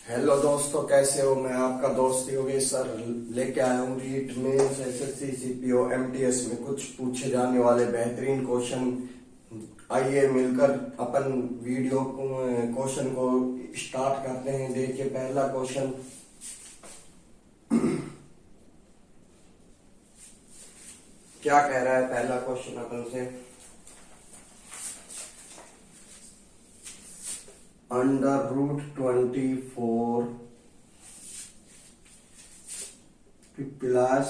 Hello दोस्तों, कैसे हो। मैं आपका दोस्त योगेश सर लेके आया हूँ रीट में एसएससी सीपीओ एमटीएस में कुछ पूछे जाने वाले बेहतरीन क्वेश्चन। आइए मिलकर अपन वीडियो क्वेश्चन को स्टार्ट करते हैं। देखिए पहला क्वेश्चन क्या कह रहा है। पहला क्वेश्चन अपन से, under root 24 plus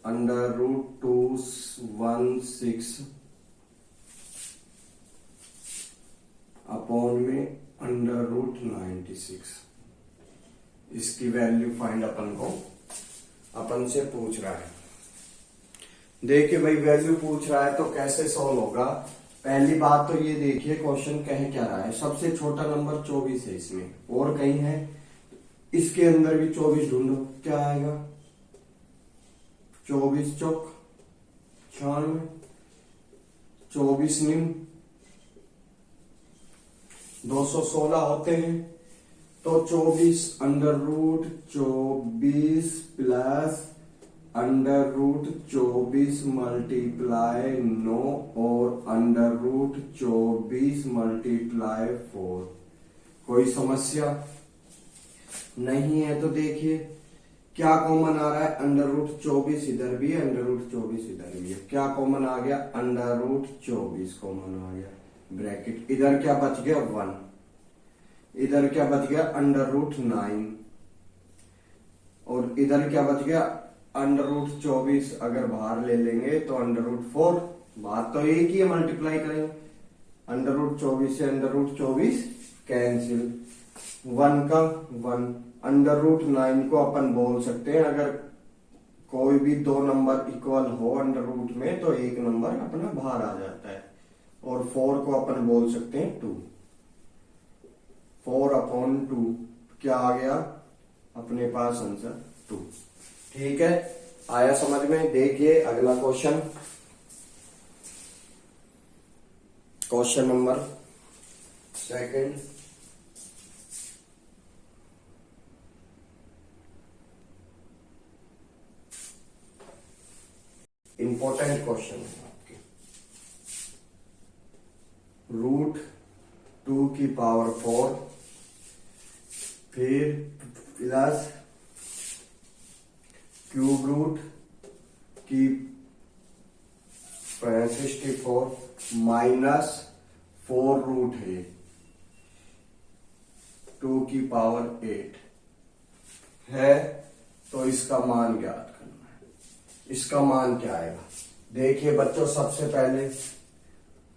under root 216 upon में अंडर रूट 96। इसकी वैल्यू फाइंड अपन से पूछ रहा है। देखिए भाई, वैल्यू पूछ रहा है तो कैसे सॉल्व होगा। पहली बात तो ये देखिए क्वेश्चन कह क्या रहा है। सबसे छोटा नंबर 24 है इसमें, और कहीं है इसके अंदर भी 24 ढूंढो। क्या आएगा? 24 चौक 96, 24 निम 216 होते हैं। तो 24 under root 24 plus under root 24 multiply 9 और अंडर रूट 24 मल्टीप्लाई 4। कोई समस्या नहीं है। तो देखिए क्या कॉमन आ रहा है। अंडर रूट 24 इधर भी है, अंडर रूट 24 इधर भी है। क्या कॉमन आ गया? अंडर रूट 24 कॉमन आ गया। ब्रैकेट इधर क्या बच गया? 1। इधर क्या बच गया? Under root 9। और इधर क्या बच गया? Under root 24। अगर बाहर ले लेंगे तो अंडर रूट 4। बात तो एक ही है, मल्टीप्लाई करेंगे। अंडर रूट 24 से अंडर रूट 24 कैंसिल। 1 का 1। अंडर रूट 9 को अपन बोल सकते हैं, अगर कोई भी दो नंबर इक्वल हो अंडर रूट में तो एक नंबर अपना बाहर आ जाता है। और 4 को अपन बोल सकते हैं 2। 4 अपॉन 2 क्या आ गया अपने पास? आंसर 2। ठीक है, आया समझ में। देखिए अगला question, question number second. Important question है आपके। रूट 2 की पावर 4 फिर प्लस क्यूब रूट की 64 माइनस 4 रूट है 2 की पावर 8 है। तो इसका मान ज्ञात करना है। इसका मान क्या आएगा? देखिए बच्चों, सबसे पहले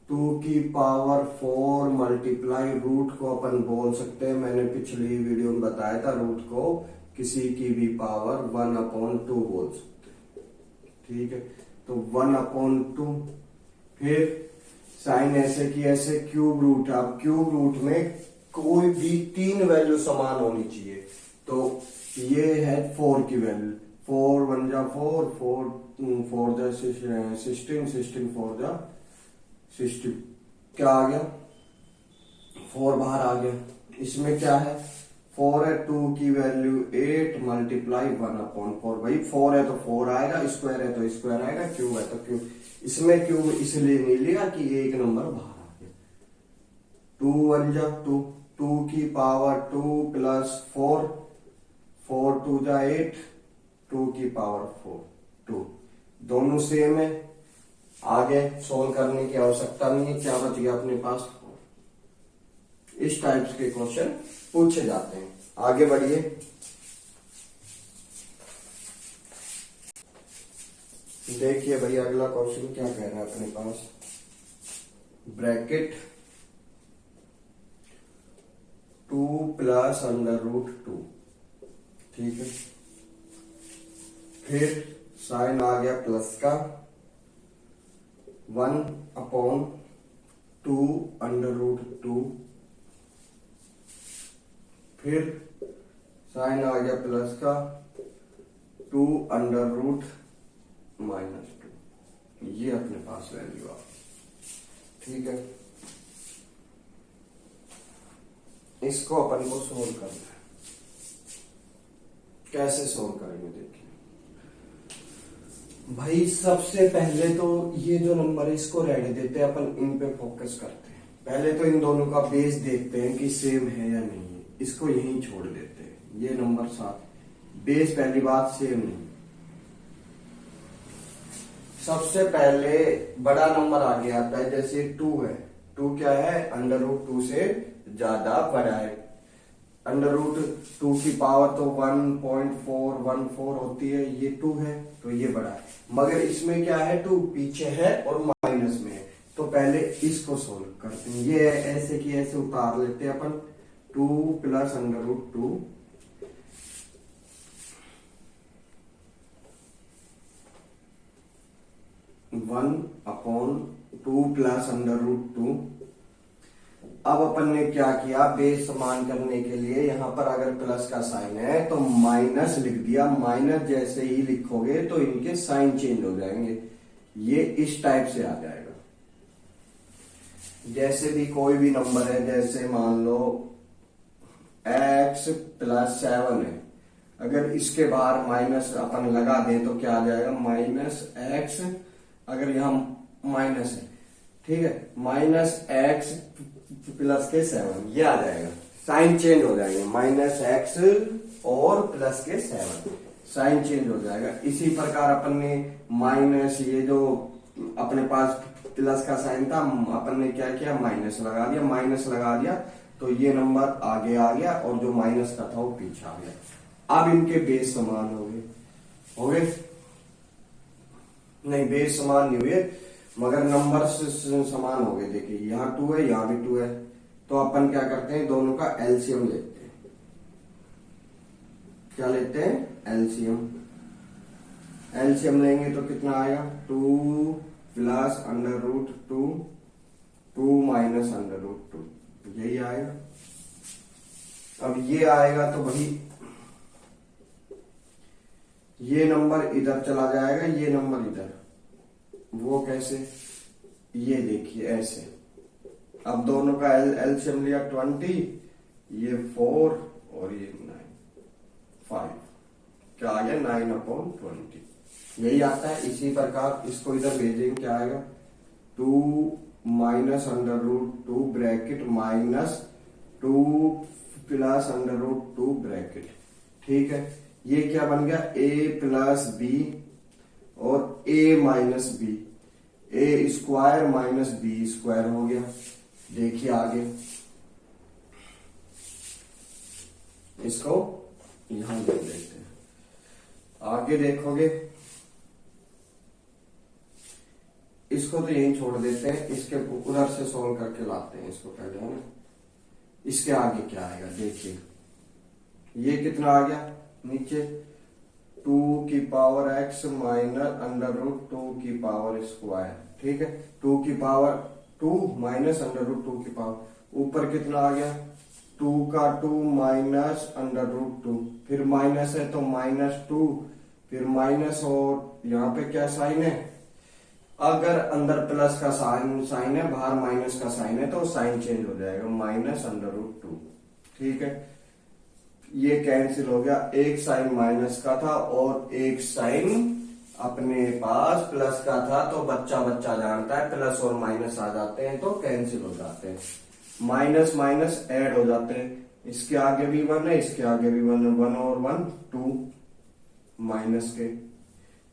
2 की पावर 4 मल्टीप्लाई रूट को अपन बोल सकते हैं। मैंने पिछली वीडियो में बताया था, रूट को किसी की भी पावर 1/2 बोल सकते हैं। ठीक है, तो 1/2 फिर साइन ऐसे की ऐसे क्यूब रूट। अब क्यूब रूट में कोई भी 3 वैल्यू समान होनी चाहिए। तो ये है 4 की वैल्यू। 4 1 जा 4, 4 जा 16, 16 4 जा 60। क्या आ गया? 4 बाहर आ गया। इसमें क्या है? 4 है, 2 की वैल्यू 8 मल्टीप्लाई 1/4। भाई 4 है तो 4 आएगा, स्क्वायर है तो स्क्वायर आएगा, क्यूब है तो क्यूब। इसमें क्यूब इसलिए नहीं लिया कि एक नंबर बाहर आ गया। 2 1 जा 2, 2 की पावर 2 प्लस 4, 4 2 जा 8, 2 की पावर 4 2। दोनों सेम है, आगे सोल्व करने की आवश्यकता नहीं है। क्या बच गया अपने पास? 4। इस टाइप्स के क्वेश्चन पूछे जाते हैं। आगे बढ़िए। देखिए भाई अगला क्वेश्चन क्या कह रहा है अपने पास। Bracket 2 plus under root 2। ठीक है, फिर साइन आ गया प्लस का 1/2 अंडर रूट 2। फिर साइन आ गया प्लस का 2 अंडर रूट -2। ये अपने पास वैल्यू आ। ठीक है, इसको अपन को सोल्व करना है। कैसे सोल्व करेंगे देखिए भाई। सबसे पहले तो ये जो नंबर है इसको रहने देते हैं, अपन इन पे फोकस करते हैं। पहले तो इन दोनों का बेस देखते हैं कि सेम है या नहीं है, इसको यहीं छोड़ देते हैं। ये नंबर 7 बेस पहली बात सेम नहीं। सबसे पहले बड़ा नंबर आगे आता है, जैसे 2 है। 2 क्या है, √2 से ज्यादा बड़ा है। √2 की पावर तो 1.414 होती है, ये 2 है तो ये बड़ा है। मगर इसमें क्या है, 2 पीछे है और माइनस में है, तो पहले इसको सोल्व करते हैं। ये ऐसे की ऐसे उतार लेते हैं अपन। 2 प्लस √2 1/2 प्लस √2। अब अपन ने क्या किया, बेस समान करने के लिए यहां पर अगर प्लस का साइन है तो माइनस लिख दिया। माइनस जैसे ही लिखोगे तो इनके साइन चेंज हो जाएंगे, ये इस टाइप से आ जाएगा। जैसे भी कोई भी नंबर है, जैसे मान लो x + 7 है, अगर इसके बाहर माइनस अपन लगा दें तो क्या आ जाएगा, -x। अगर यहां माइनस है, ठीक है, -x + 7 ये आ जाएगा। साइन चेंज हो जाएंगे, -x और +7 साइन चेंज हो जाएगा। इसी प्रकार अपन ने माइनस, ये जो अपने पास प्लस का साइन था, अपन ने क्या किया, माइनस लगा दिया। माइनस लगा दिया तो ये नंबर आगे आ गया और जो माइनस का था वो पीछे आ गया। अब इनके बेस समान हो गए नहीं, बेस समान नहीं हुए मगर नंबर समान हो गए। देखिए यहाँ 2 है, यहाँ भी 2 है, तो अपन क्या करते हैं, दोनों का एलसीएम लेते हैं। क्या लेते हैं, एलसीएम। एलसीएम लेंगे तो कितना आएगा, 2 प्लस √2 2 माइनस √2, यही आएगा। अब ये आएगा तो भाई ये नंबर इधर चला जाएगा, ये नंबर इधर। वो कैसे, ये देखिए ऐसे। अब दोनों का एलसीएम लिया 20, ये 4 और ये 9, 5, क्या आ गया, 9/20 यही आता है। इसी प्रकार इसको इधर भेजेंगे, क्या आएगा, 2 minus √2 bracket minus 2 plus √2 bracket. ठीक है, ये क्या बन गया, a + b और a - b, a² minus b² हो गया। देखिए आगे, इसको यहां देख लेते हैं। आगे देखोगे, इसको तो यहीं छोड़ देते हैं, इसके उधर से सोल्व करके लाते हैं इसको पहले, है ना। इसके आगे क्या आएगा, देखिए ये कितना आ गया, नीचे 2 की पावर x माइनस √2 की पावर स्क्वायर। ठीक है, 2 की पावर 2 माइनस √2 की पावर, ऊपर कितना आ गया, 2 का 2 माइनस √2, फिर माइनस है तो -2, फिर माइनस, और यहाँ पे क्या साइन है, अगर अंदर प्लस का साइन है, बाहर माइनस का साइन है, तो साइन चेंज हो जाएगा, -√2। ठीक है, ये कैंसिल हो गया। एक साइन माइनस का था और एक साइन अपने पास प्लस का था, तो बच्चा बच्चा जानता है, प्लस और माइनस आ जाते हैं तो कैंसिल हो जाते हैं, माइनस माइनस ऐड हो जाते हैं। इसके आगे भी 1 है, इसके आगे भी 1 है, 1 और 1 2 माइनस के।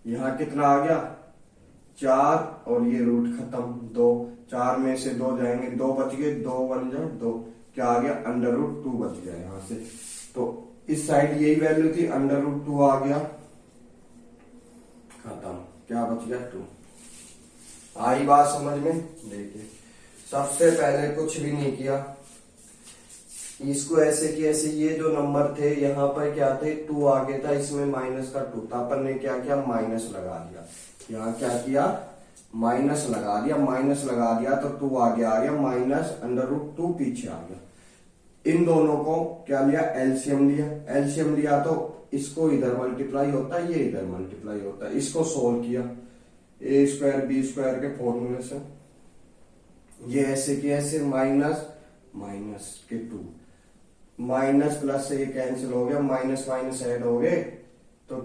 यहां कितना आ गया, 4 और ये रूट खत्म, 2, 4 में से 2 जाएंगे, 2 बच गए, 2 1 जा 2, क्या आ गया, √2 बच गया यहां से। तो इस साइड यही वैल्यू थी, √2 आ गया, खत्म, क्या बच गया, 2। आई बात समझ में। देखिए सबसे पहले कुछ भी नहीं किया, इसको ऐसे कि ऐसे, ये जो नंबर थे यहाँ पर क्या थे, 2 आगे था, इसमें माइनस का 2 था, अपन ने क्या किया, माइनस लगा दिया। यहाँ क्या किया, माइनस लगा दिया, माइनस लगा दिया तो 2 आगे आ गया, माइनस √2 पीछे आ गया। इन दोनों को क्या लिया, एलसीएम लिया। एलसीएम लिया तो इसको इधर मल्टीप्लाई होता है, ये इधर मल्टीप्लाई होता है। इसको सोल्व किया, a² b² के फॉर्मूले से, ये ऐसे कि ऐसे, माइनस माइनस के 2, माइनस प्लस से ये कैंसिल हो गया, माइनस माइनस ऐड हो गए, तो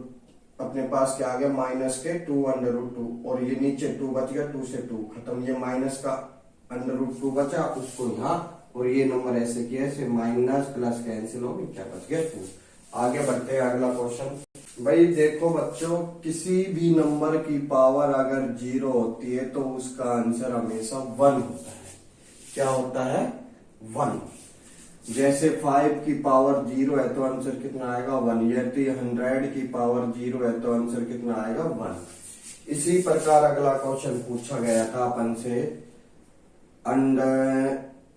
अपने पास क्या आ गया, माइनस के 2√2, और ये नीचे 2 बच गया, 2 से 2 खत्म, ये माइनस का √2 बचा, उसको यहाँ, और ये नंबर ऐसे किया, ऐसे माइनस प्लस कैंसिल हो गया, क्या बच गया 2। आगे बढ़ते हैं अगला क्वेश्चन। भाई देखो बच्चों, किसी भी नंबर की पावर अगर 0 होती है तो उसका आंसर हमेशा 1 होता है। क्या होता है? 1। जैसे 5 की पावर 0 है तो आंसर कितना आएगा? 1। यदि 100 की पावर 0 है तो आंसर कितना आएगा? 1। इसी प्रकार अगला क्वेश्चन पूछा गया था अपन से,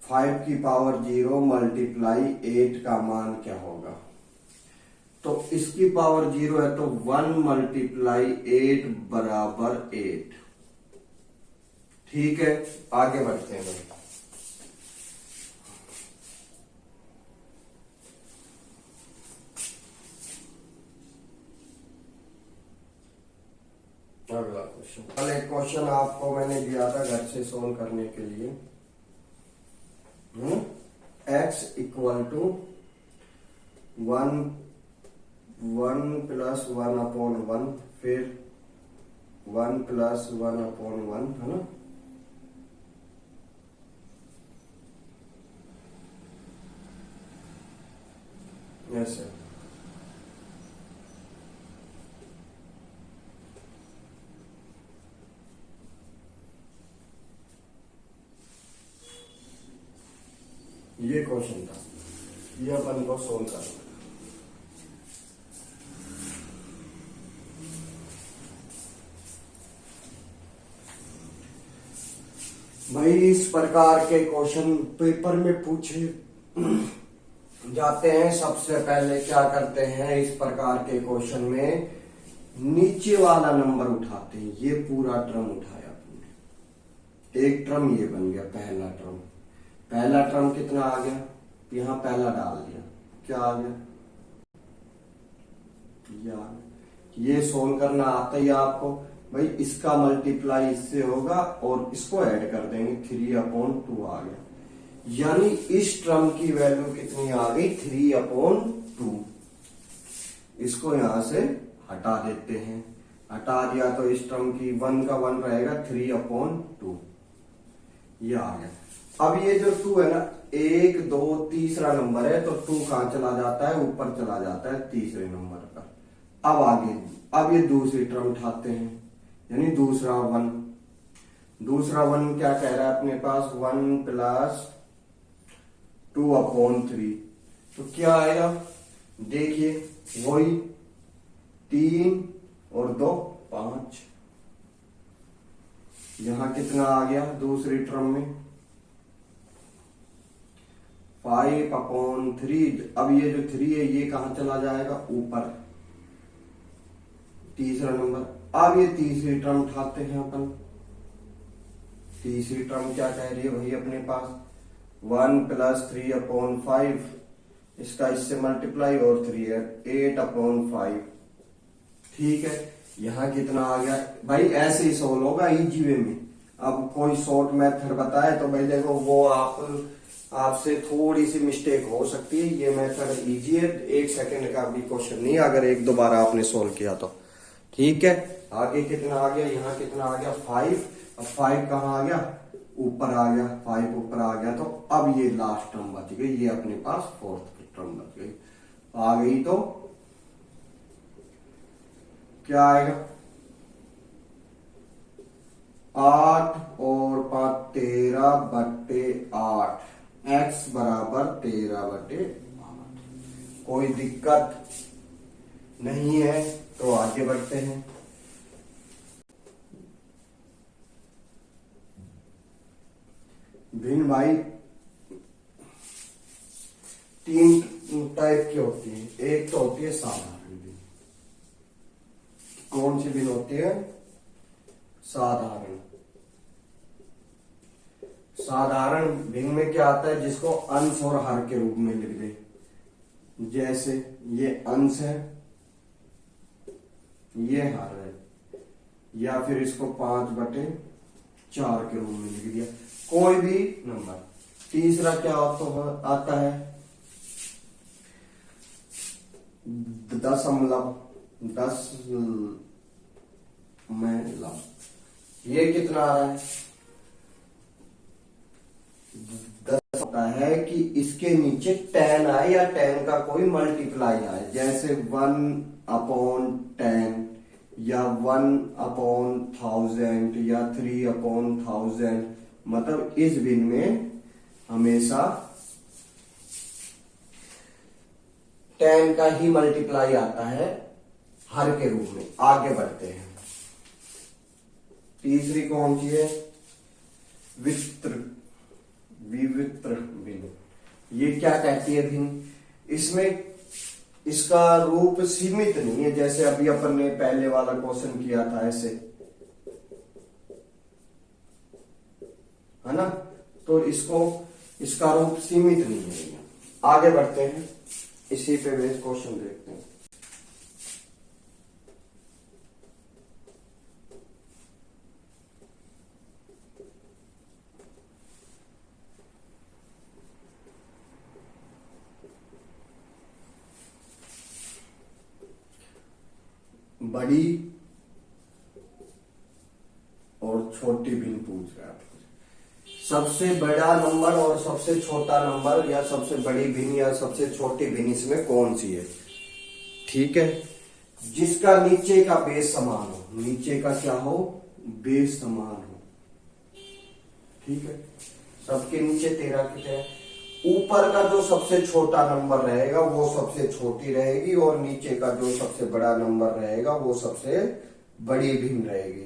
5 की पावर 0 मल्टीप्लाई 8 का मान क्या होगा? तो इसकी पावर 0 है तो 1 मल्टीप्लाई 8 बराबर 8। ठीक है, आगे बढ़ते हैं। अगला क्वेश्चन, कल एक क्वेश्चन आपको मैंने दिया था घर से सोल्व करने के लिए। x इक्वल टू 1 प्लस 1/1, फिर 1 प्लस 1/1, है ना? ऐसे ये क्वेश्चन था, ये अपन को सोल्व करना। भाई इस प्रकार के क्वेश्चन पेपर में पूछे जाते हैं। सबसे पहले क्या करते हैं, इस प्रकार के क्वेश्चन में नीचे वाला नंबर उठाते हैं। ये पूरा टर्म उठाया आपने, एक टर्म ये बन गया पहला टर्म। पहला टर्म कितना आ गया, यहां पहला डाल दिया, क्या आ गया? ये सोल्व करना आता ही आपको। भाई इसका मल्टीप्लाई इससे होगा और इसको ऐड कर देंगे, 3/2 आ गया। यानी इस टर्म की वैल्यू कितनी आ गई? 3/2। इसको यहां से हटा देते हैं, हटा दिया तो इस टर्म की 1 का 1 रहेगा, 3/2 ये आ गया। अब ये जो 2 है ना, 1 2 तीसरा नंबर है, तो 2 कहां चला जाता है? ऊपर चला जाता है तीसरे नंबर पर। अब आगे, अब ये दूसरी टर्म उठाते हैं, यानी दूसरा 1। दूसरा 1 क्या कह रहा है अपने पास? 1 प्लस 2/3, तो क्या आएगा? देखिए वही 3 और 2 5। यहां कितना आ गया दूसरी टर्म में? 5/3। अब ये जो 3 है ये कहां चला जाएगा? ऊपर, तीसरा नंबर। अब ये तीसरी टर्म उठाते हैं अपन। तीसरी टर्म क्या कह रही है भाई अपने पास? 1 प्लस 3/5, इसका इससे मल्टीप्लाई और 3 है, 8/5। ठीक है, यहां कितना आ गया? भाई ऐसे ही सोल्व होगा इजी वे में। अब कोई शॉर्ट मेथड बताए तो भाई देखो वो आपसे थोड़ी सी मिस्टेक हो सकती है। ये मेथड इजी है, 1 सेकंड का भी क्वेश्चन नहीं, अगर 1-2 बार आपने सोल्व किया तो। ठीक है, आगे कितना आ गया? यहाँ कितना आ गया? 5। अब 5 कहाँ आ गया? ऊपर आ गया, 5 ऊपर आ गया। तो अब ये लास्ट टर्म बच गई, ये अपने पास 4th टर्म बच गई। आ गई तो क्या आएगा? 8 और 5 13/8, x बराबर 13/8। कोई दिक्कत नहीं है, तो आगे बढ़ते हैं। भिन्न भाई 3 टाइप की होती है। एक तो होती है साधारण भिन्न। कौन सी भिन्न होती है? साधारण। साधारण भिन्न में क्या आता है? जिसको अंश और हर के रूप में लिख दे। जैसे ये अंश है, ये हर है, या फिर इसको 5/4 के रूप में लिख दिया, कोई भी नंबर। तीसरा क्या आता है? दशमलव, ये कितना आ रहा है? 10 होता है कि इसके नीचे 10 आए या 10 का कोई मल्टीप्लाई आए, जैसे 1/10 या 1/1000 या 3/1000। मतलब इस बिन में हमेशा 10 का ही मल्टीप्लाई आता है हर के रूप में। आगे बढ़ते हैं, तीसरी कौन सी है? विवित्र भिन्न। ये क्या कहती है भिन्न? इसमें इसका रूप सीमित नहीं है, जैसे अभी अपन ने पहले वाला क्वेश्चन किया था ऐसे, है ना? तो इसका रूप सीमित नहीं है। आगे बढ़ते हैं, इसी पे बेस क्वेश्चन देखते हैं। बड़ी और छोटी भिन्न पूछ रहा है। सबसे बड़ा नंबर और सबसे छोटा नंबर, या सबसे बड़ी भिन्न या सबसे छोटी भिन्न, इसमें कौन सी है? ठीक है, जिसका नीचे का बेस समान हो, नीचे का क्या हो? बेस समान हो। ठीक है, सबके नीचे 13 की 13। ऊपर का जो सबसे छोटा नंबर रहेगा वो सबसे छोटी रहेगी, और नीचे का जो सबसे बड़ा नंबर रहेगा वो सबसे बड़ी भिन्न रहेगी।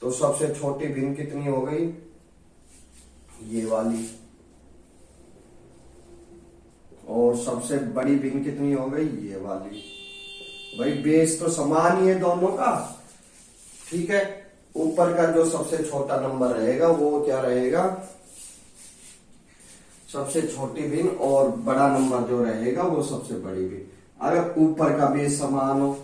तो सबसे छोटी भिन्न कितनी हो गई? ये वाली। और सबसे बड़ी भिन्न कितनी हो गई? ये वाली। भाई बेस तो समान ही है दोनों का। ठीक है, ऊपर का जो सबसे छोटा नंबर रहेगा वो क्या रहेगा? सबसे छोटी भिन्न, और बड़ा नंबर जो रहेगा वो सबसे बड़ी भिन्न, अगर ऊपर का बेस समान हो।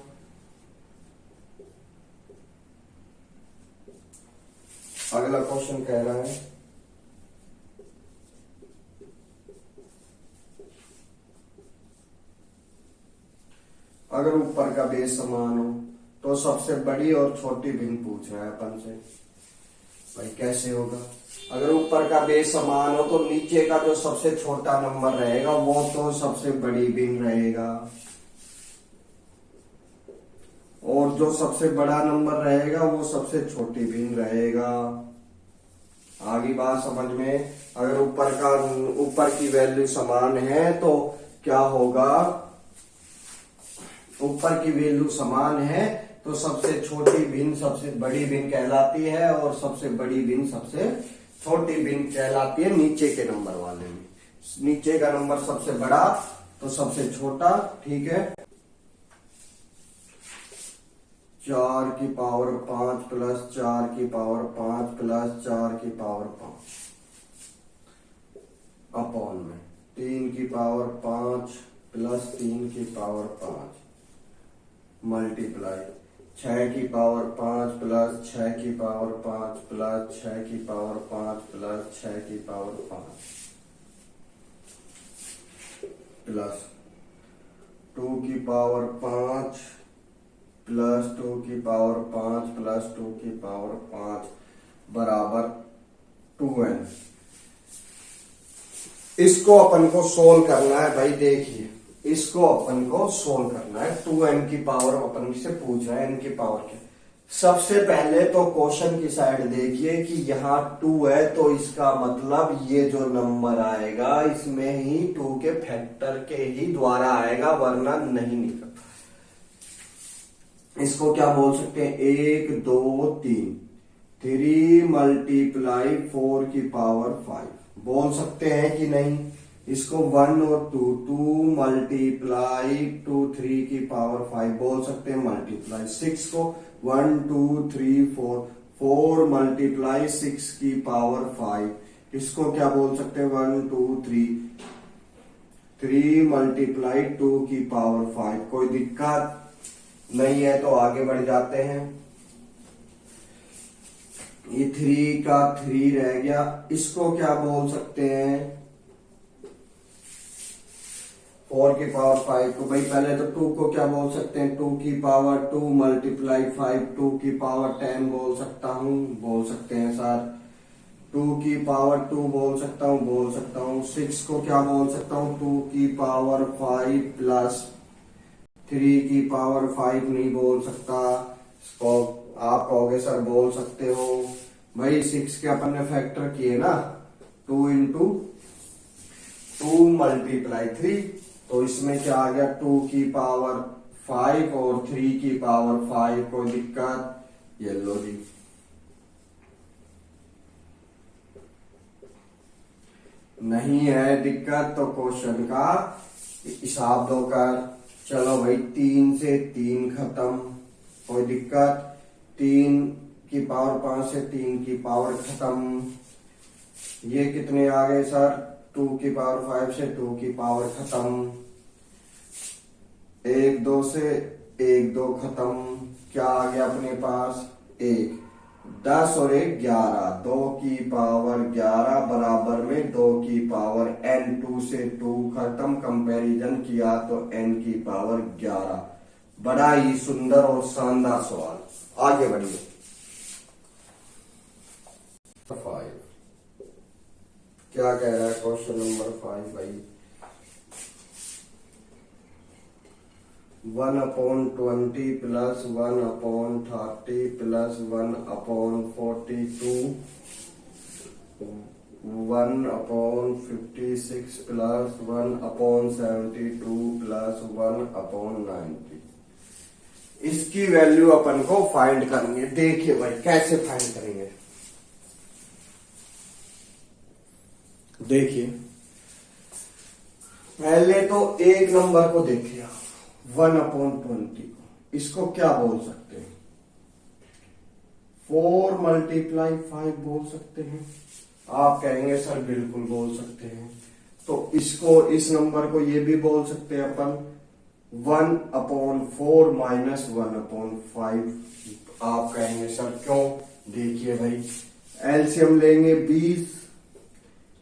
अगला क्वेश्चन कह रहा है अगर ऊपर का बेस समान हो तो सबसे बड़ी और छोटी भिन्न पूछ रहा है अपन से। भाई कैसे होगा? अगर ऊपर का बेस समान हो तो नीचे का जो सबसे छोटा नंबर रहेगा वो तो सबसे बड़ी भिन्न रहेगा, और जो सबसे बड़ा नंबर रहेगा वो सबसे छोटी भिन्न रहेगा। आगे बात समझ में? अगर ऊपर की वैल्यू समान है तो क्या होगा? ऊपर की वैल्यू समान है तो सबसे छोटी भिन्न सबसे बड़ी भिन्न कहलाती है, और सबसे बड़ी भिन्न सबसे छोटी भिन्न कहलाती है नीचे के नंबर वाले में। नीचे का नंबर सबसे बड़ा तो सबसे छोटा। ठीक है, 4 की पावर 5 प्लस 4 की पावर 5 प्लस 4 की पावर 5 अपॉन में 3 की पावर 5 प्लस 3 की पावर 5 मल्टीप्लाई 6 की पावर 5 प्लस 6 की पावर 5 प्लस 6 की पावर 5 प्लस 6 की पावर 5 प्लस 2 की पावर 5 प्लस 2 की पावर 5 प्लस 2 की पावर 5 बराबर 2n। इसको अपन को सोल्व करना है। भाई देखिए, इसको अपन को सोल्व करना है। 2n की पावर अपन से पूछ रहा है, n की पावर क्या? सबसे पहले तो क्वेश्चन की साइड देखिए कि यहाँ 2 है, तो इसका मतलब ये जो नंबर आएगा इसमें ही 2 के फैक्टर के ही द्वारा आएगा, वरना नहीं निकलता। इसको क्या बोल सकते हैं? 1 2 3 3 मल्टीप्लाई 4 की पावर 5 बोल सकते हैं कि नहीं? इसको 1 और 2 मल्टीप्लाई 2 3 की पावर 5 बोल सकते हैं, मल्टीप्लाई 6 को 1 2 3 4 मल्टीप्लाई 6 की पावर 5, इसको क्या बोल सकते हैं? 1 2 3 मल्टीप्लाई 2 की पावर 5। कोई दिक्कत नहीं है तो आगे बढ़ जाते हैं। ये 3 का 3 रह गया, इसको क्या बोल सकते हैं? 4 की पावर 5 को भाई पहले तो 2 को क्या बोल सकते हैं, 2 की पावर 2 मल्टीप्लाई 5, 2 की पावर 10 बोल सकता हूँ, बोल सकते हैं सर। 2 की पावर 2 बोल सकता हूँ। 6 को क्या बोल सकता हूँ, 2 की पावर 5 प्लस 3 की पावर 5 नहीं बोल सकता। इसको आप कहोगे सर बोल सकते हो भाई, 6 के अपन ने फैक्टर किए ना, 2 मल्टीप्लाई 3, तो इसमें क्या आ गया, 2 की पावर 5 और 3 की पावर 5। कोई दिक्कत, ये लो जी। नहीं है दिक्कत तो क्वेश्चन का हिसाब दो कर। चलो भाई 3 से 3 खत्म, कोई दिक्कत। 3 की पावर 5 से 3 की पावर खत्म। ये कितने आ गए सर, 2 की पावर 5 से 2 की पावर खत्म। 1 2 से 1 2 खत्म। क्या आ गया अपने पास, 1 10 और 1 11, 2 की पावर 11 बराबर में 2 की पावर n। 2 से 2 खत्म, कंपैरिजन किया तो n की पावर 11। बड़ा ही सुंदर और शानदार सवाल। आगे बढ़िए। 5 क्या कह रहा है क्वेश्चन नंबर 5 भाई, 1/20 प्लस 1/30 प्लस 1/42, 1/56 प्लस 1/72 प्लस 1/90। इसकी वैल्यू अपन को फाइंड करेंगे। देखिए भाई कैसे फाइंड करेंगे, देखिए पहले तो एक नंबर को देख लिया 1/20 को, इसको क्या बोल सकते हैं, 4 मल्टीप्लाई 5 बोल सकते हैं। आप कहेंगे सर बिल्कुल बोल सकते हैं। तो इसको, इस नंबर को ये भी बोल सकते हैं अपन 1/4 माइनस 1/5। आप कहेंगे सर क्यों, देखिए भाई एलसीएम लेंगे 20,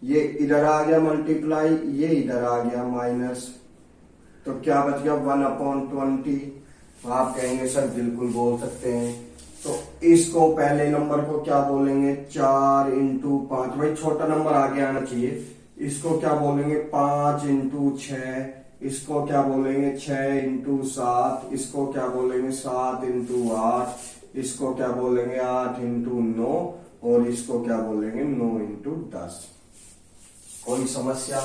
ये इधर आ गया मल्टीप्लाई, ये इधर आ गया माइनस, तो क्या बच गया 1/20। आप कहेंगे सर बिल्कुल बोल सकते हैं। तो इसको पहले नंबर को क्या बोलेंगे, 4 इंटू 5, भाई छोटा नंबर आगे आना चाहिए। इसको क्या बोलेंगे 5 इंटू 6, इसको क्या बोलेंगे 6 इंटू 7, इसको क्या बोलेंगे 7 इंटू 8, इसको क्या बोलेंगे 8 इंटू 9, और इसको क्या बोलेंगे 9 इंटू 10। कोई समस्या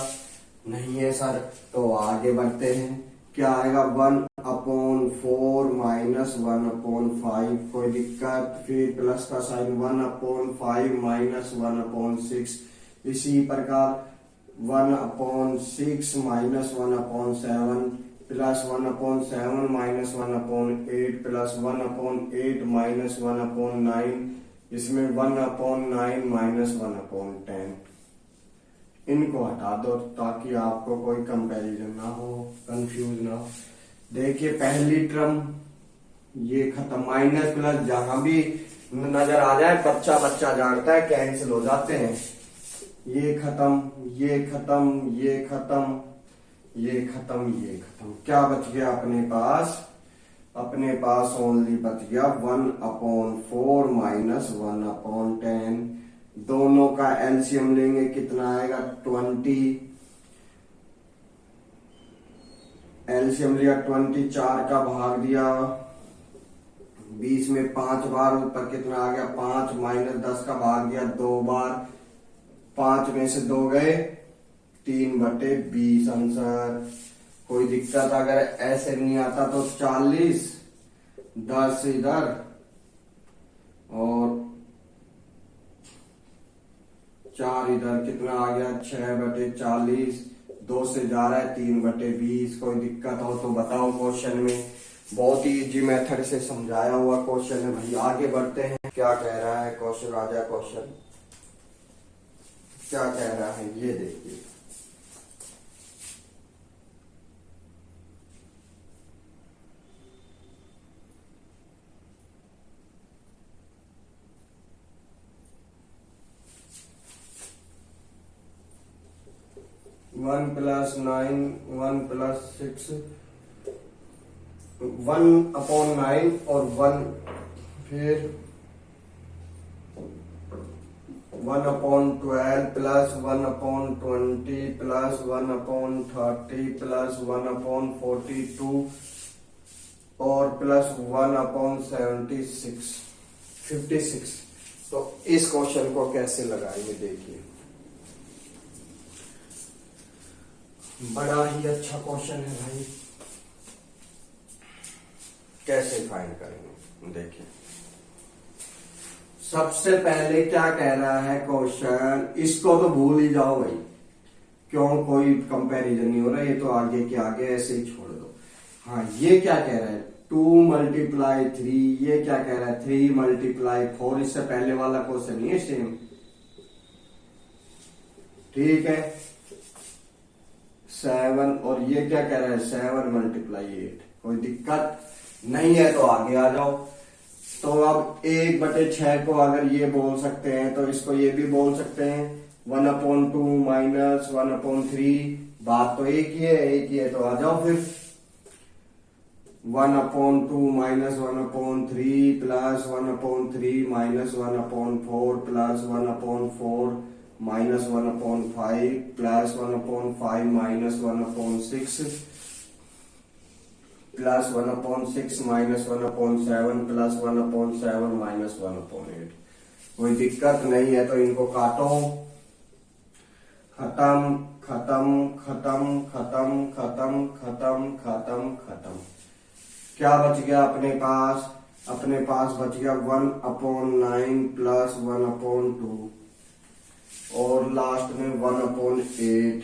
नहीं है सर। तो आगे बढ़ते हैं, क्या आएगा 1/4 माइनस 1/5। कोई दिक्कत, फिर प्लस का साइन 1/5 माइनस 1/6। इसी प्रकार 1/6 minus 1/7 plus 1/7 minus 1/8 plus 1/8 minus 1/9। इसमें 1/9 माइनस 1/10। इनको हटा दो ताकि आपको कोई कंपैरिजन ना हो, कंफ्यूज ना हो। देखिए पहली टर्म ये खत्म, माइनस प्लस जहां भी नजर आ जाए बच्चा बच्चा जानता है, कैंसिल हो जाते हैं। ये खत्म, ये खत्म, ये खत्म, ये खत्म, ये खत्म। क्या बच गया अपने पास, अपने पास ओनली बच गया 1/4 माइनस 1/10। दोनों का एलसीएम लेंगे कितना आएगा 20। एलसीएम लिया 20, 4 का भाग दिया 20 में 5 बार, ऊपर कितना आ गया 5, माइनस 10 का भाग दिया 2 बार, 5 में से 2 गए 3/20 आंसर। कोई दिक्कत अगर ऐसे नहीं आता तो 40, 10 इधर और 4 इधर, कितना आ गया 6/40। 2 से जा रहा है 3/20। कोई दिक्कत हो तो बताओ क्वेश्चन में, बहुत ही इजी मेथड से समझाया हुआ क्वेश्चन है भाई। आगे बढ़ते हैं, क्या कह रहा है क्वेश्चन, राजा क्वेश्चन क्या कह रहा है ये देखिए। 1 + 9 1 + 6 1/9 और 1 फिर 1/12 + 1/20 + 1/30 + 1/42 और प्लस 1/76 56। तो इस क्वेश्चन को कैसे लगाएंगे देखिए, बड़ा ही अच्छा क्वेश्चन है भाई। कैसे फाइंड करेंगे देखिए, सबसे पहले क्या कह रहा है क्वेश्चन, इसको तो भूल ही जाओ भाई, क्यों कोई कंपैरिजन नहीं हो रहा, ये तो आगे के आगे ऐसे ही छोड़ दो। हाँ, ये क्या कह रहा है 2 × 3, ये क्या कह रहा है 3 × 4, इससे पहले वाला क्वेश्चन ये सेम, ठीक है 7, और ये क्या कह रहा है 7 × 8, कोई दिक्कत नहीं है तो आगे आ जाओ। तो अब 1/6 को अगर ये बोल सकते हैं तो इसको ये भी बोल सकते हैं 1/2 - 1/3, बात तो एक ही है तो आ जाओ फिर 1/2 - 1/3 + 1/3 - 1/4 + 1/4 - 1/5 + 1/5 - 1/6 +1/6 - 1/7 +1/7 - 1/8। कोई दिक्कत नहीं है तो इनको काटो, खत्म खत्म खत्म खत्म खत्म खत्म खत्म खत्म। क्या बच गया अपने पास? अपने पास बच गया 1/9 + 1/2 और लास्ट में 1/8।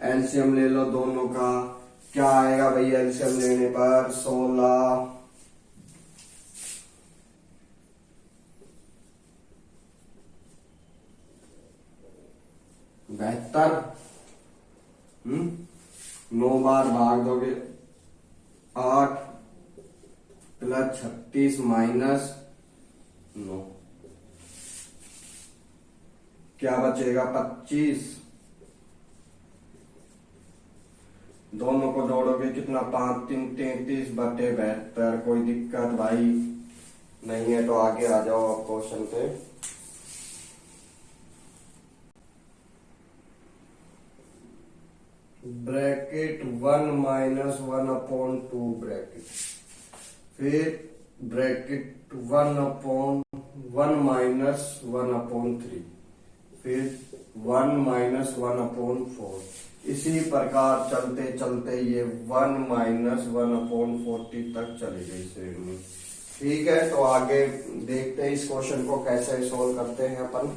एलसीएम ले लो दोनों का, क्या आएगा भाई एलसीएम लेने पर 16 72। 9 बार भाग दोगे 8 + 36 - 9, क्या बचेगा 25। दोनों को जोड़ोगे कितना 5 3 33/72। कोई दिक्कत भाई नहीं है तो आगे आ जाओ आप क्वेश्चन पे। ब्रैकेट 1 - 1/2 ब्रैकेट, फिर ब्रैकेट 1/1 - 1/3, फिर 1 - 1/4। इसी प्रकार चलते चलते ये 1 - 1/40 तक चली गई श्रेणी। ठीक है, तो आगे देखते हैं इस क्वेश्चन को कैसे सोल्व करते हैं अपन।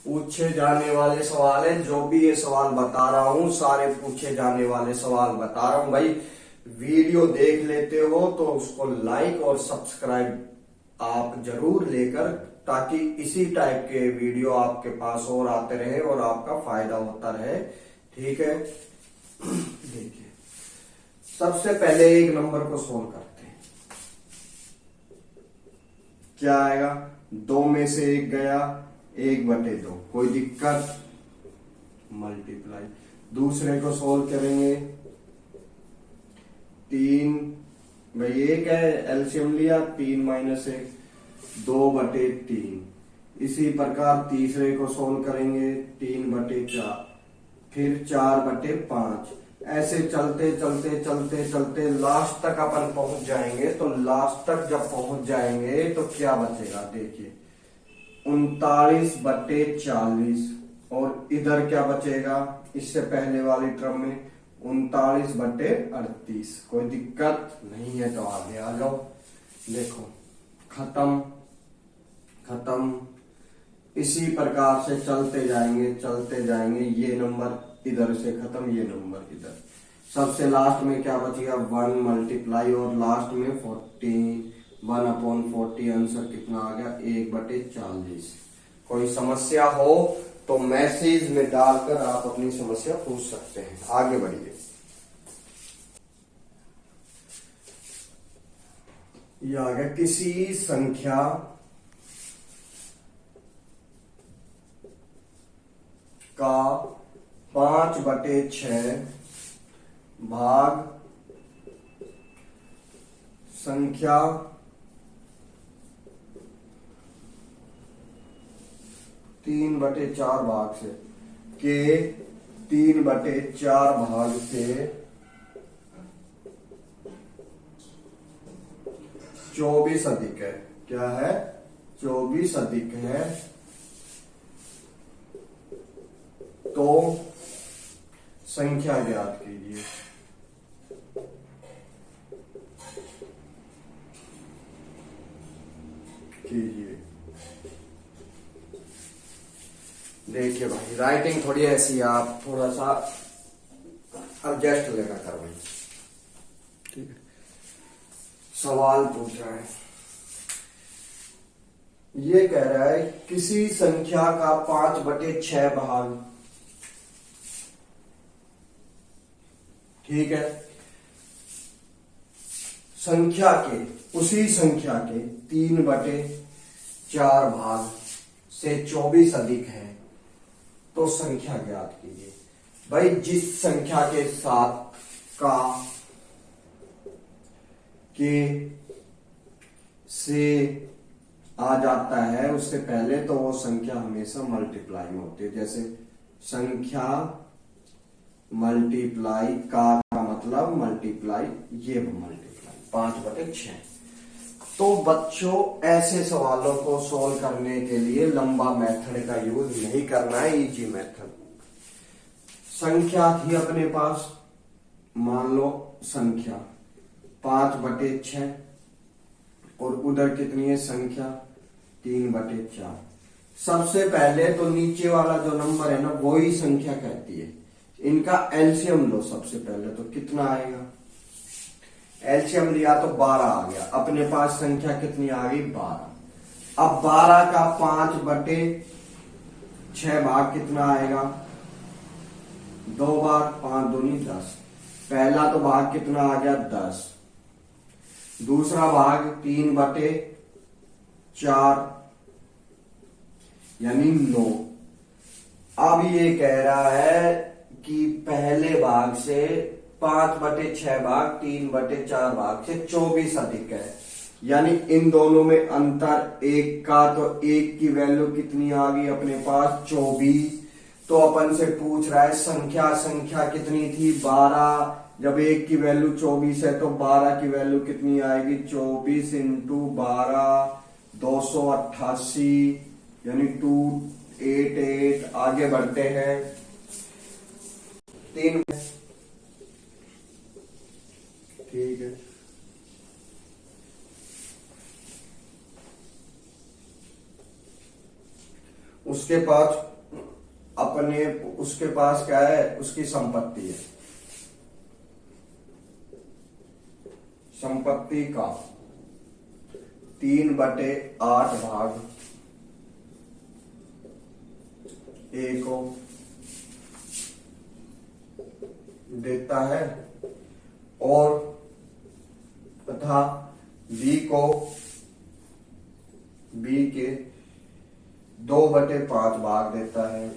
पूछे जाने वाले सवाल है, जो भी ये सवाल बता रहा हूं सारे पूछे जाने वाले सवाल बता रहा हूं भाई। वीडियो देख लेते हो तो उसको लाइक और सब्सक्राइब आप जरूर लेकर, ताकि इसी टाइप के वीडियो आपके पास और आते रहे और आपका फायदा होता रहे। ठीक है, देखिए सबसे पहले 1 नंबर को सोल्व करते हैं। क्या आएगा, 2 में से 1 गया 1/2, कोई दिक्कत, मल्टीप्लाई। दूसरे को सोल्व करेंगे 3, भाई 1 है एलसीएम लिया 3 - 1 2/3। इसी प्रकार तीसरे को सोल्व करेंगे 3/4, फिर 4/5। ऐसे चलते चलते चलते चलते लास्ट तक अपन पहुंच जाएंगे। तो लास्ट तक जब पहुंच जाएंगे तो क्या बचेगा देखिए 39/40, और इधर क्या बचेगा इससे पहले वाली टर्म में 39/38। कोई दिक्कत नहीं है तो आगे आ जाओ। देखो खत्म खत्म, इसी प्रकार से चलते जाएंगे। ये नंबर इधर से खत्म, ये नंबर इधर। सबसे लास्ट में क्या बचेगा 1 मल्टीप्लाई और लास्ट में 14, 1/40। आंसर कितना आ गया 1/40। कोई समस्या हो तो मैसेज में डालकर आप अपनी समस्या पूछ सकते हैं। आगे बढ़िए। ये आ गया किसी संख्या का 5/6 भाग संख्या तीन बटे चार भाग से के 3/4 भाग से 24 अधिक है। क्या है? 24 अधिक है। तो संख्या ज्ञात कीजिए। देखिए भाई, राइटिंग थोड़ी ऐसी है, आप थोड़ा सा एडजस्ट लेना कर भाई। ठीक है, सवाल पूछ रहा है, ये कह रहा है किसी संख्या का 5/6 भाग, ठीक है, संख्या के उसी संख्या के 3/4 भाग से 24 अधिक है, तो संख्या ज्ञात कीजिए। भाई जिस संख्या के साथ का के से आ जाता है उससे पहले तो वो संख्या हमेशा मल्टीप्लाई में होती है। जैसे संख्या मल्टीप्लाई का मतलब मल्टीप्लाई, ये मल्टीप्लाई 5/6। तो बच्चों ऐसे सवालों को सॉल्व करने के लिए लंबा मेथड का यूज नहीं करना है, इजी मेथड। संख्या थी अपने पास, मान लो संख्या 5/6 और उधर कितनी है संख्या 3/4। सबसे पहले तो नीचे वाला जो नंबर है ना वो ही संख्या कहती है। इनका एलसीएम लो सबसे पहले, तो कितना आएगा? एलसीएम लिया तो 12 आ गया। अपने पास संख्या कितनी आ गई? 12। अब 12 का 5/6 भाग कितना आएगा? 2 बार, 5 दूनी 10। पहला तो भाग कितना आ गया? 10। दूसरा भाग 3/4 यानी 9। अब ये कह रहा है कि पहले भाग से 5/6 भाग 3/4 भाग से 24 अधिक है, यानी इन दोनों में अंतर 1 का, तो 1 की वैल्यू कितनी आ गई अपने पास? 24। तो अपन से पूछ रहा है संख्या कितनी थी? 12। जब 1 की वैल्यू 24 है तो 12 की वैल्यू कितनी आएगी? 24 इंटू 12 288 यानी 288। आगे बढ़ते हैं, 3, ठीक है। उसके पास क्या है? उसकी संपत्ति है। संपत्ति का 3/8 भाग ए को देता है और तथा बी के 2/5 भाग देता है।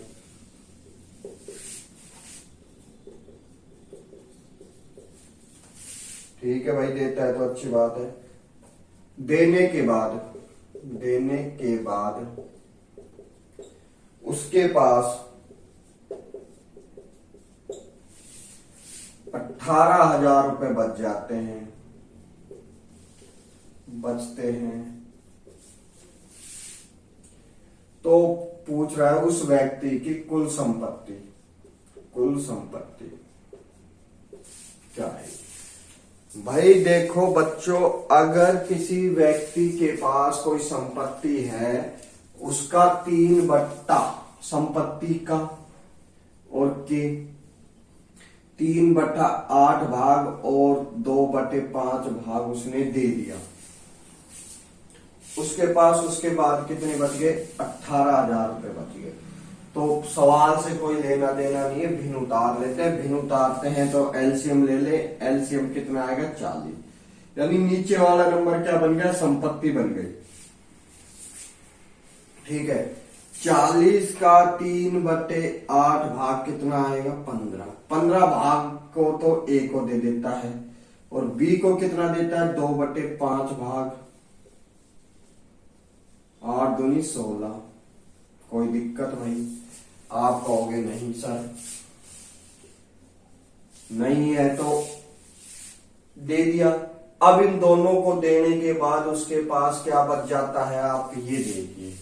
ठीक है भाई, देता है तो अच्छी बात है। देने के बाद उसके पास 18,000 रुपए बचते हैं। तो पूछ रहा है उस व्यक्ति की कुल संपत्ति क्या है? भाई देखो बच्चों, अगर किसी व्यक्ति के पास कोई संपत्ति है, उसका 3/8 संपत्ति का और के 3/8 भाग और 2/5 भाग उसने दे दिया। उसके पास उसके बाद कितने बच गए? 18,000 रुपए बच गए। तो सवाल से कोई लेना देना नहीं है, भिन्न उतार लेते हैं। भिन्न उतारते हैं तो एलसीएम ले ले। एलसीएम कितना आएगा? 40। यानी नीचे वाला नंबर क्या बन गया? संपत्ति बन गई। ठीक है, 40 का 3/8 भाग कितना आएगा? 15। 15 भाग को तो ए को दे देता है और बी को कितना देता है? 2/5 भाग। 8 दूनी 16। कोई दिक्कत भाई? आप कहोगे नहीं सर, नहीं है तो दे दिया। अब इन दोनों को देने के बाद उसके पास क्या बच जाता है? आप ये देखिए,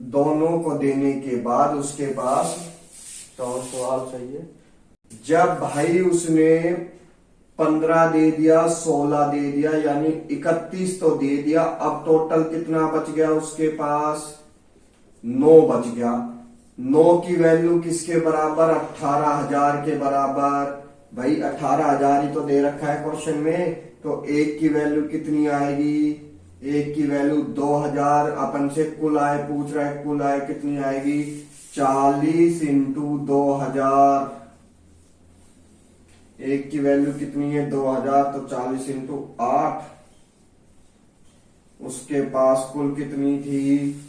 दोनों को देने के बाद उसके पास तो सवाल चाहिए। जब भाई उसने 15 दे दिया, 16 दे दिया, यानी 31 तो दे दिया। अब टोटल कितना बच गया उसके पास? 9 बच गया। 9 की वैल्यू किसके बराबर? 18,000 के बराबर। भाई 18,000 ही तो दे रखा है क्वेश्चन में, तो एक की वैल्यू कितनी आएगी? एक की वैल्यू 2,000। अपन से कुल आय पूछ रहा है, कुल आय कितनी आएगी? 40 इंटू 2,000। एक की वैल्यू कितनी है? 2,000, तो 40 इंटू 8। उसके पास कुल कितनी थी?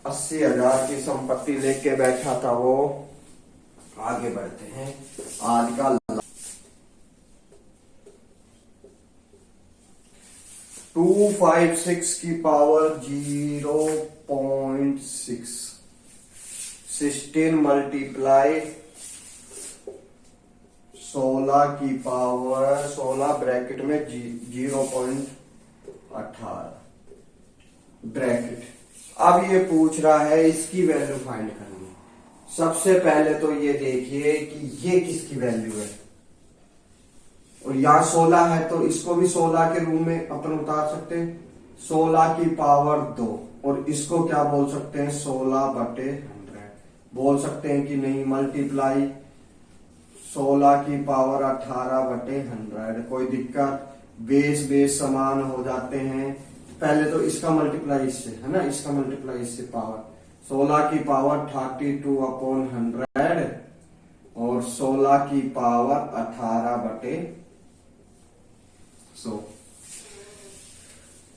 80,000 की संपत्ति लेके बैठा था वो। आगे बढ़ते हैं। आज का 256 की पावर 0.6 16 मल्टीप्लाई 16 की पावर 16 ब्रैकेट में 0.18 ब्रैकेट। अब ये पूछ रहा है इसकी वैल्यू फाइंड करनी। सबसे पहले तो ये देखिए कि ये किसकी वैल्यू है, और यहाँ 16 है तो इसको भी 16 के रूप में अपन उतार सकते हैं। 16 की पावर 2, और इसको क्या बोल सकते हैं? 16/100 बोल सकते हैं कि नहीं? मल्टीप्लाई 16 की पावर 18/100। कोई दिक्कत? बेस बेस समान हो जाते हैं। पहले तो इसका मल्टीप्लाई इससे है ना, इसका मल्टीप्लाई इससे। पावर 16 की पावर 32/100 और 16 की पावर 18/100।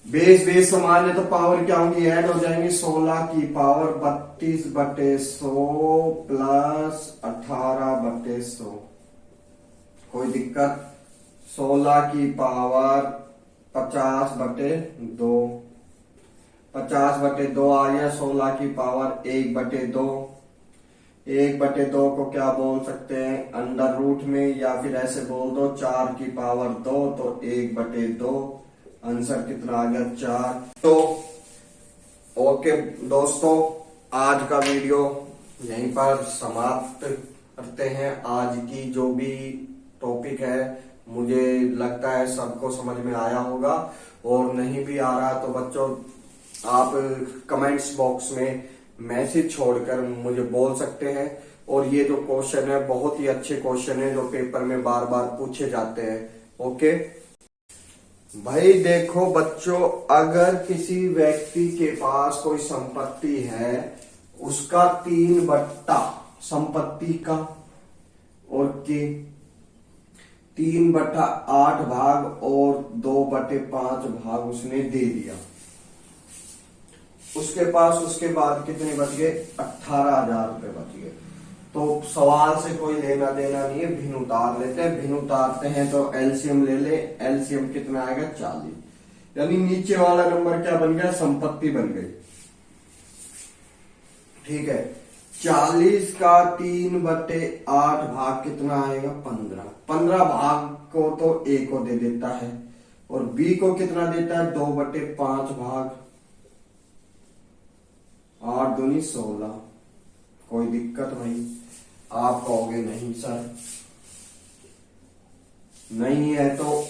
बेस बेस समान है तो पावर क्या होंगी? ऐड हो जाएंगे। 16 की पावर 32/100 प्लस 18/100। कोई दिक्कत? 16 की पावर 50/2। 50/2 आ गया। 16 की पावर 1/2। 1/2 को क्या बोल सकते हैं? अंडर रूट में, या फिर ऐसे बोल दो 4 की पावर 2, तो 1/2। आंसर कितना आ गया? 4। तो ओके दोस्तों, आज का वीडियो यहीं पर समाप्त करते हैं। आज की जो भी टॉपिक है, मुझे लगता है सबको समझ में आया होगा, और नहीं भी आ रहा तो बच्चों आप कमेंट्स बॉक्स में मैसेज छोड़कर मुझे बोल सकते हैं। और ये जो क्वेश्चन है बहुत ही अच्छे क्वेश्चन है जो पेपर में बार बार पूछे जाते हैं। ओके भाई, देखो बच्चों, अगर किसी व्यक्ति के पास कोई संपत्ति है, उसका 3/8 संपत्ति का और के 3/8 भाग और 2/5 भाग उसने दे दिया। उसके पास उसके बाद कितने बच गए? 18,000 रुपए बच गए। तो सवाल से कोई लेना देना नहीं है, भिन्न उतार लेते हैं। भिन्न उतारते हैं तो एलसीएम ले ले। एलसीएम कितना आएगा? 40। यानी नीचे वाला नंबर क्या बन गया? संपत्ति बन गई। ठीक है। 40 का 3/8 भाग कितना आएगा? 15। 15 भाग को तो ए को दे देता है और बी को कितना देता है? 2/5 भाग। 8 दूनी 16। कोई दिक्कत भाई? आप कहोगे नहीं सर, नहीं है तो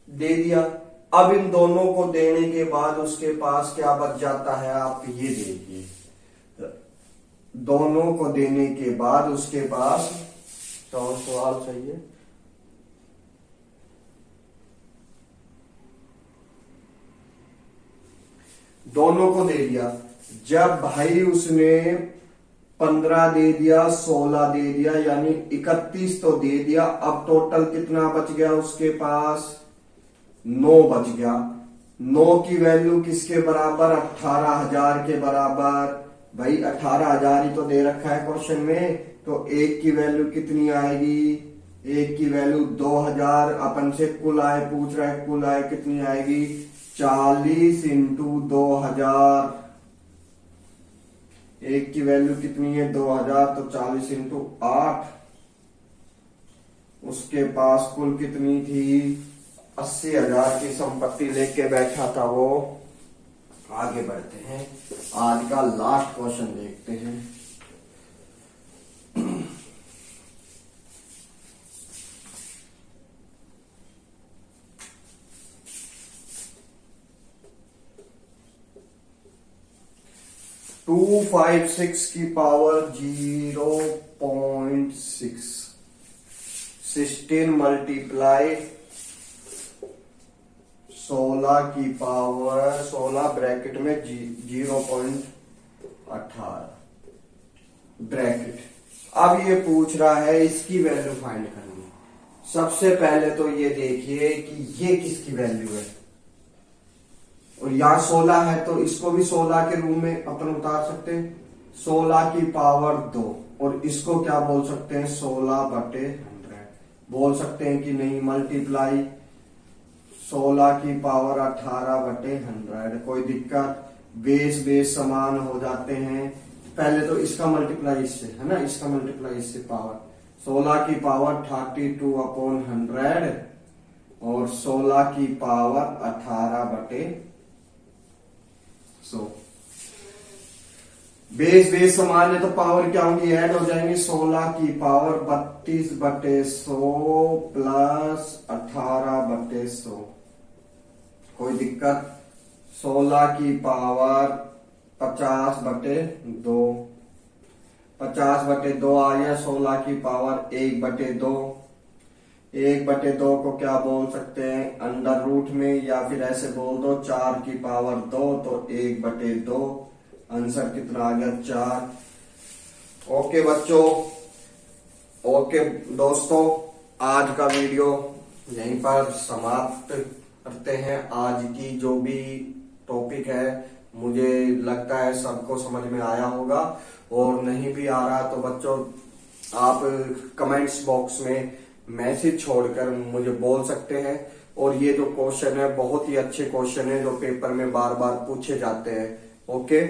दे दिया। अब इन दोनों को देने के बाद उसके पास क्या बच जाता है? आप ये देखिए, दोनों को देने के बाद उसके पास तो सवाल चाहिए। दोनों को दे दिया। जब भाई उसने 15 दे दिया, 16 दे दिया, यानी 31 तो दे दिया। अब टोटल कितना बच गया उसके पास? 9 बच गया। 9 की वैल्यू किसके बराबर? 18,000 के बराबर। भाई 18,000 ही तो दे रखा है क्वेश्चन में, तो 1 की वैल्यू कितनी आएगी? 1 की वैल्यू 2,000। अपन से कुल आय पूछ रहा है, कुल आय कितनी आएगी? 40 इंटू 2,000। 1 की वैल्यू कितनी है? 2,000, तो 40 इंटू 8। उसके पास कुल कितनी थी? 80,000 की संपत्ति लेके बैठा था वो। आगे बढ़ते हैं, आज का लास्ट क्वेश्चन देखते हैं। टू 256 की पावर 0.6, 16 मल्टीप्लाई 16 की पावर 16 ब्रैकेट में 0.18 ब्रैकेट। अब ये पूछ रहा है इसकी वैल्यू फाइंड करनी। सबसे पहले तो ये देखिए कि ये किसकी वैल्यू है, और यहाँ 16 है तो इसको भी 16 के रूप में अपन उतार सकते हैं। 16 की पावर 2, और इसको क्या बोल सकते हैं? 16/100 बोल सकते हैं कि नहीं? मल्टीप्लाई 16 की पावर 18/100। कोई दिक्कत? बेस समान हो जाते हैं। पहले तो इसका मल्टीप्लाई इससे है ना, इसका मल्टीप्लाई इससे पावर 16 की पावर 32/100 और 16 की पावर 18/100। बेस समान है तो पावर क्या होंगी? ऐड हो जाएंगे। 16 की पावर 32/100 प्लस 18/100। कोई दिक्कत? 16 की पावर 50/2, 50/2 आ गया। 16 की पावर 1/2, 1/2 को क्या बोल सकते हैं? अंडर रूट में, या फिर ऐसे बोल दो 4 की पावर 2, तो 1/2। आंसर कितना आ गया? 4। ओके बच्चों, ओके दोस्तों, आज का वीडियो यहीं पर समाप्त करते हैं। आज की जो भी टॉपिक है मुझे लगता है सबको समझ में आया होगा, और नहीं भी आ रहा तो बच्चों आप कमेंट्स बॉक्स में मैसेज छोड़कर मुझे बोल सकते हैं। और ये जो क्वेश्चन है बहुत ही अच्छे क्वेश्चन है जो पेपर में बार बार पूछे जाते हैं। ओके।